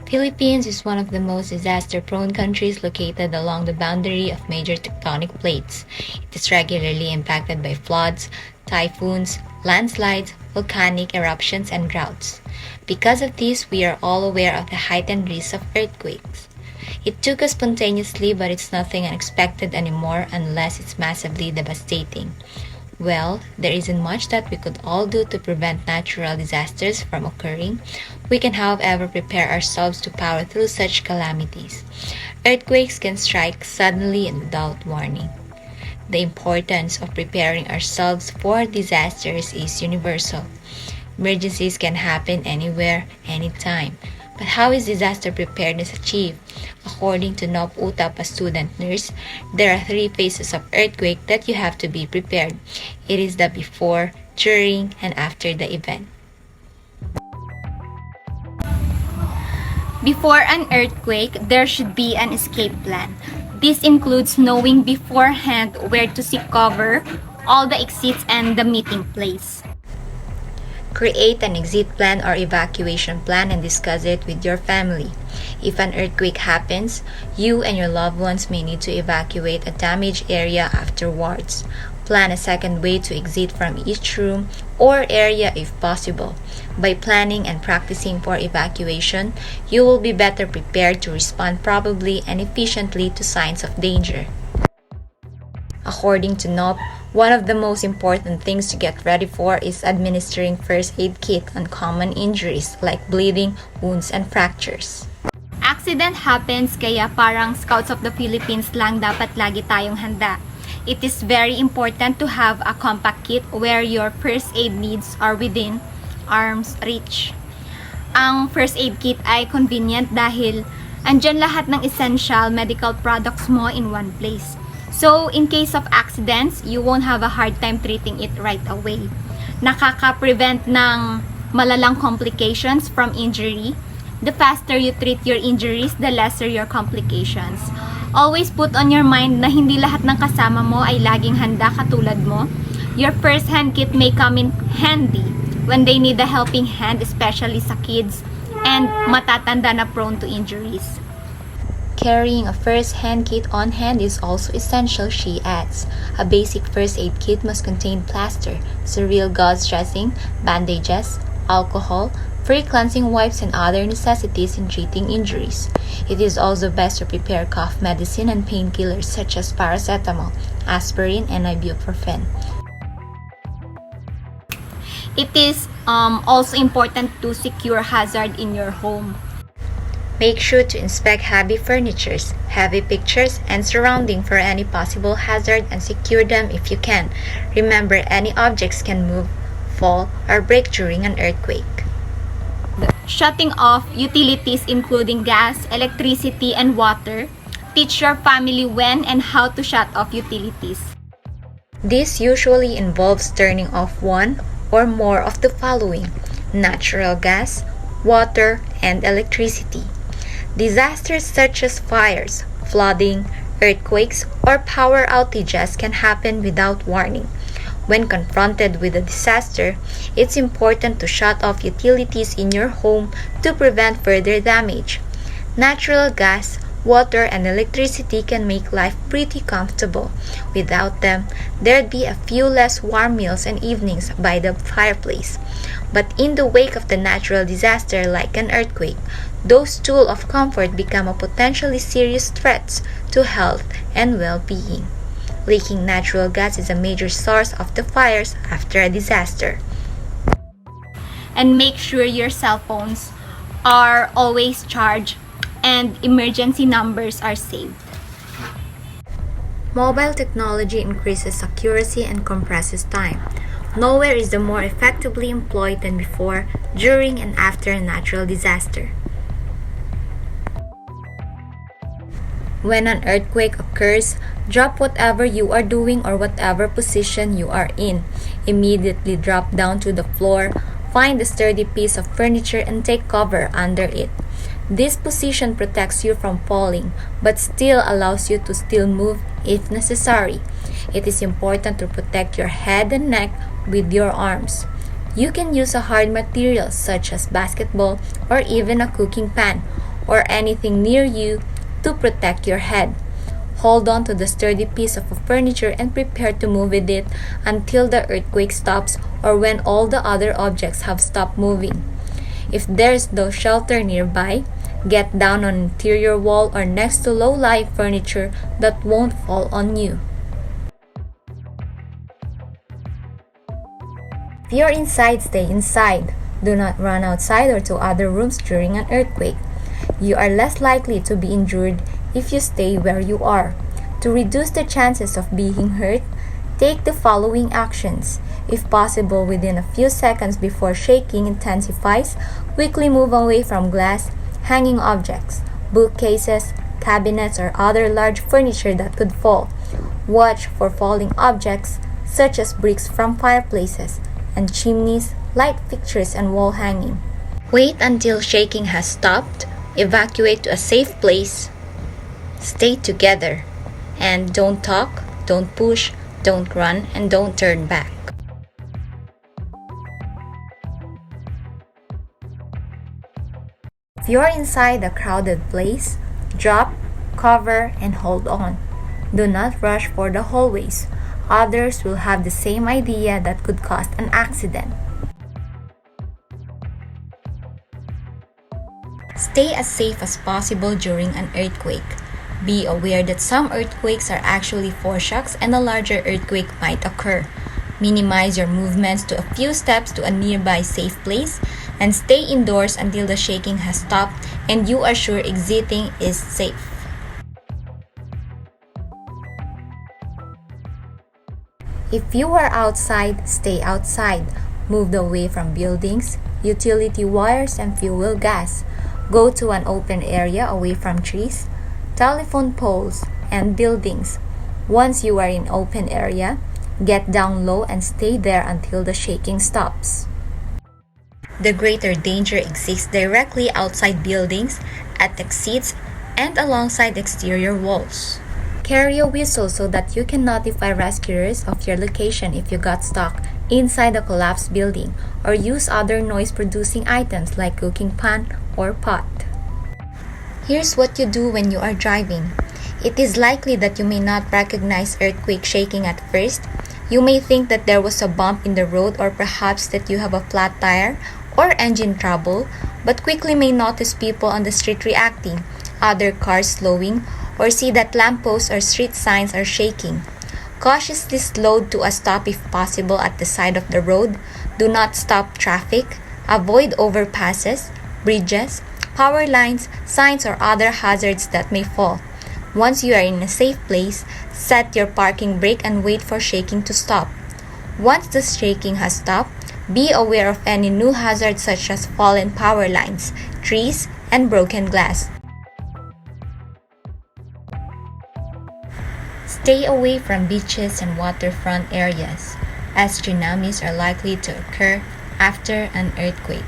Philippines is one of the most disaster-prone countries located along the boundary of major tectonic plates. It is regularly impacted by floods, typhoons, landslides, volcanic eruptions, and droughts. Because of this, we are all aware of the heightened risk of earthquakes. It took us spontaneously, but it's nothing unexpected anymore unless it's massively devastating. Well, there isn't much that we could all do to prevent natural disasters from occurring. We can, however, prepare ourselves to power through such calamities. Earthquakes can strike suddenly and without warning. The importance of preparing ourselves for disasters is universal. Emergencies can happen anywhere, anytime. But how is disaster preparedness achieved? According to Nop Utap, a student nurse, there are three phases of earthquake that you have to be prepared. It is the before, during, and after the event. Before an earthquake, there should be an escape plan. This includes knowing beforehand where to seek cover, all the exits, and the meeting place. Create an exit plan or evacuation plan and discuss it with your family. If an earthquake happens, you and your loved ones may need to evacuate a damaged area afterwards. Plan a second way to exit from each room or area if possible. By planning and practicing for evacuation, you will be better prepared to respond properly and efficiently to signs of danger. According to NOP, one of the most important things to get ready for is administering first aid kit on common injuries like bleeding, wounds, and fractures. Accident happens kaya parang Scouts of the Philippines lang dapat lagi tayong handa. It is very important to have a compact kit where your first aid needs are within arm's reach. Ang first aid kit ay convenient dahil andyan lahat ng essential medical products mo in one place. So, in case of accidents, you won't have a hard time treating it right away. Nakaka-prevent ng malalang complications from injury. The faster you treat your injuries, the lesser your complications. Always put on your mind na hindi lahat ng kasama mo ay laging handa katulad mo. Your first-hand kit may come in handy when they need a helping hand, especially sa kids and matatanda na prone to injuries. Carrying a first-hand kit on hand is also essential, she adds. A basic first aid kit must contain plaster, sterile gauze dressing, bandages, alcohol, free cleansing wipes, and other necessities in treating injuries. It is also best to prepare cough medicine and painkillers such as paracetamol, aspirin, and ibuprofen. It is also important to secure hazard in your home. Make sure to inspect heavy furnitures, heavy pictures, and surrounding for any possible hazard and secure them if you can. Remember, any objects can move, fall, or break during an earthquake. Shutting off utilities including gas, electricity, and water. Teach your family when and how to shut off utilities. This usually involves turning off one or more of the following: natural gas, water, and electricity. Disasters such as fires, flooding, earthquakes, or power outages can happen without warning. When confronted with a disaster, it's important to shut off utilities in your home to prevent further damage. Natural gas, water, and electricity can make life pretty comfortable. Without them, there'd be a few less warm meals and evenings by the fireplace. But in the wake of the natural disaster like an earthquake, those tools of comfort become a potentially serious threat to health and well-being. Leaking natural gas is a major source of the fires after a disaster. And make sure your cell phones are always charged and emergency numbers are saved. Mobile technology increases accuracy and compresses time. Nowhere is more effectively employed than before, during, and after a natural disaster. When an earthquake occurs, drop whatever you are doing or whatever position you are in. Immediately drop down to the floor, find a sturdy piece of furniture and take cover under it. This position protects you from falling, but still allows you to still move if necessary. It is important to protect your head and neck with your arms. You can use a hard material such as basketball or even a cooking pan. or anything near you to protect your head. Hold on to the sturdy piece of furniture and prepare to move with it until the earthquake stops or when all the other objects have stopped moving. If there's no shelter nearby, get down on an interior wall or next to low-lying furniture that won't fall on you. If you're inside, stay inside. Do not run outside or to other rooms during an earthquake. You are less likely to be injured if you stay where you are. To reduce the chances of being hurt, take the following actions. If possible, within a few seconds before shaking intensifies, quickly move away from glass, hanging objects, bookcases, cabinets, or other large furniture that could fall. Watch for falling objects such as bricks from fireplaces and chimneys, light fixtures, and wall hanging. Wait until shaking has stopped, evacuate to a safe place, stay together, and don't talk, don't push, don't run, and don't turn back. If you're inside a crowded place, drop, cover, and hold on. Do not rush for the hallways. Others will have the same idea that could cause an accident. Stay as safe as possible during an earthquake. Be aware that some earthquakes are actually foreshocks and a larger earthquake might occur. Minimize your movements to a few steps to a nearby safe place and stay indoors until the shaking has stopped and you are sure exiting is safe. If you are outside, stay outside. Move away from buildings, utility wires, and fuel gas. Go to an open area away from trees, telephone poles, and buildings. Once you are in open area, get down low and stay there until the shaking stops. The greater danger exists directly outside buildings, at exits, and alongside exterior walls. Carry a whistle so that you can notify rescuers of your location if you got stuck inside a collapsed building, or use other noise-producing items like cooking pan or pot. Here's what you do when you are driving. It is likely that you may not recognize earthquake shaking at first. You may think that there was a bump in the road or perhaps that you have a flat tire or engine trouble, but quickly may notice people on the street reacting, other cars slowing, or see that lampposts or street signs are shaking. Cautiously slow to a stop if possible at the side of the road. Do not stop traffic. Avoid overpasses, bridges, power lines, signs, or other hazards that may fall. Once you are in a safe place, set your parking brake and wait for shaking to stop. Once the shaking has stopped, be aware of any new hazards such as fallen power lines, trees, and broken glass. Stay away from beaches and waterfront areas, as tsunamis are likely to occur after an earthquake.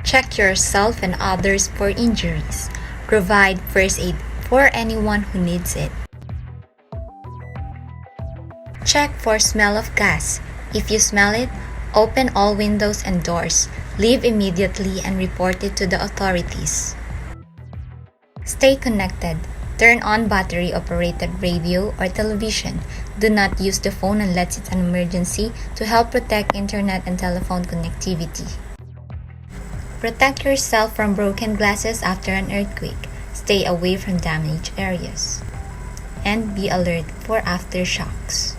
Check yourself and others for injuries. Provide first aid for anyone who needs it. Check for smell of gas. If you smell it, open all windows and doors. Leave immediately and report it to the authorities. Stay connected. Turn on battery-operated radio or television. Do not use the phone unless it's an emergency to help protect internet and telephone connectivity. Protect yourself from broken glasses after an earthquake. Stay away from damaged areas. And be alert for aftershocks.